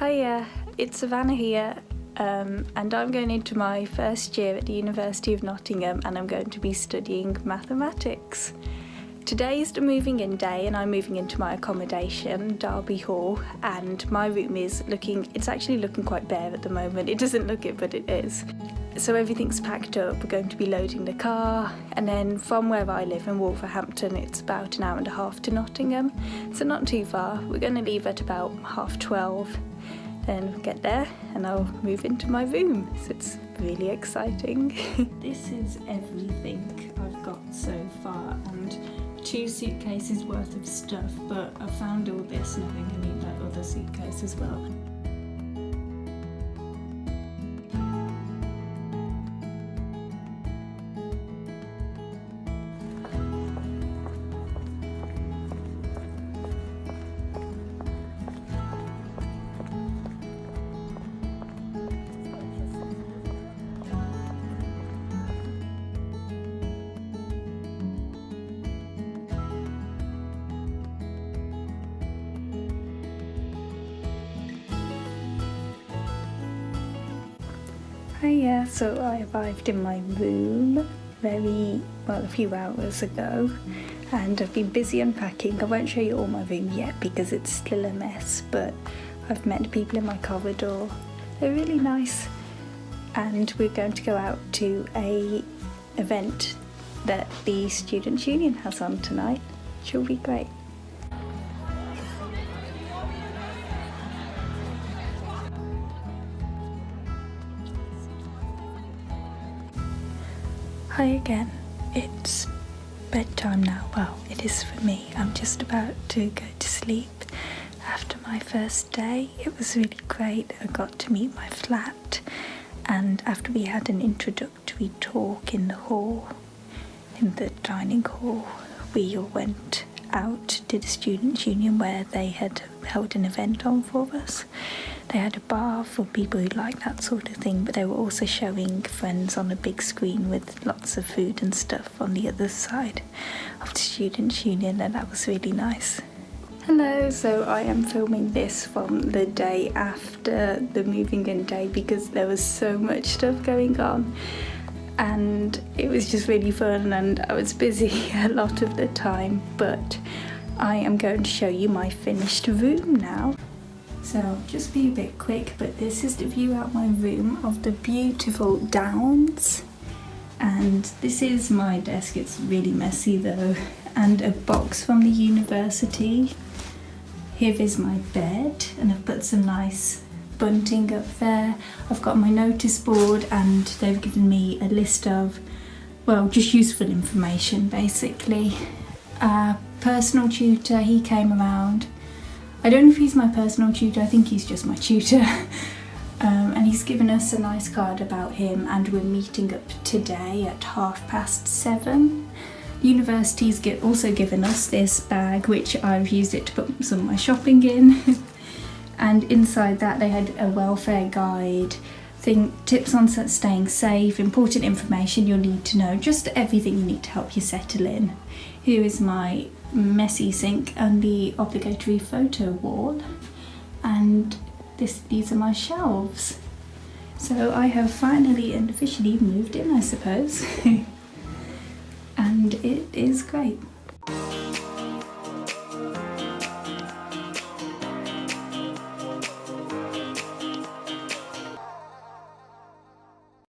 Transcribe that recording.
Hiya, it's Savannah here, and I'm going into my first year at the University of Nottingham, and I'm going to be studying mathematics. Today is the moving in day, and I'm moving into my accommodation, Derby Hall, and my room is it's actually looking quite bare at the moment. It doesn't look it, but it is. So everything's packed up. We're going to be loading the car, and then from where I live in Wolverhampton, it's about an hour and a half to Nottingham, so not too far. We're going to leave at about 12:30. Then get there and I'll move into my room, so it's really exciting. This is everything I've got so far, and 2 suitcases worth of stuff, but I found all this knowing I need that other suitcase as well. Hiya, so I arrived in my room a few hours ago, and I've been busy unpacking. I won't show you all my room yet because it's still a mess, but I've met people in my corridor. They're really nice, and we're going to go out to an event that the Students' Union has on tonight, which will be great. Hi again, it's bedtime now. Well, it is for me. I'm just about to go to sleep after my first day. It was really great. I got to meet my flat, and after we had an introductory talk in the dining hall, we all went out to the Students' Union where they had held an event on for us. They had a bar for people who like that sort of thing, but they were also showing Friends on a big screen with lots of food and stuff on the other side of the Students' Union, and that was really nice. Hello, so I am filming this from the day after the moving in day because there was so much stuff going on, and it was just really fun, and I was busy a lot of the time, but I am going to show you my finished room now. So just be a bit quick, but this is the view out my room of the beautiful Downs, and this is my desk. It's really messy though, and a box from the university. Here is my bed, and I've put some nice bunting up there. I've got my notice board, and they've given me a list of, well, just useful information basically. Personal tutor, he came around. I don't know if he's my personal tutor, I think he's just my tutor. And he's given us a nice card about him, and we're meeting up today at 7:30. The university's also given us this bag, which I've used it to put some of my shopping in. And inside that they had a welfare guide, tips on staying safe, important information you'll need to know, just everything you need to help you settle in. Here is my messy sink and the obligatory photo wall, and these are my shelves. So I have finally and officially moved in, I suppose. And it is great.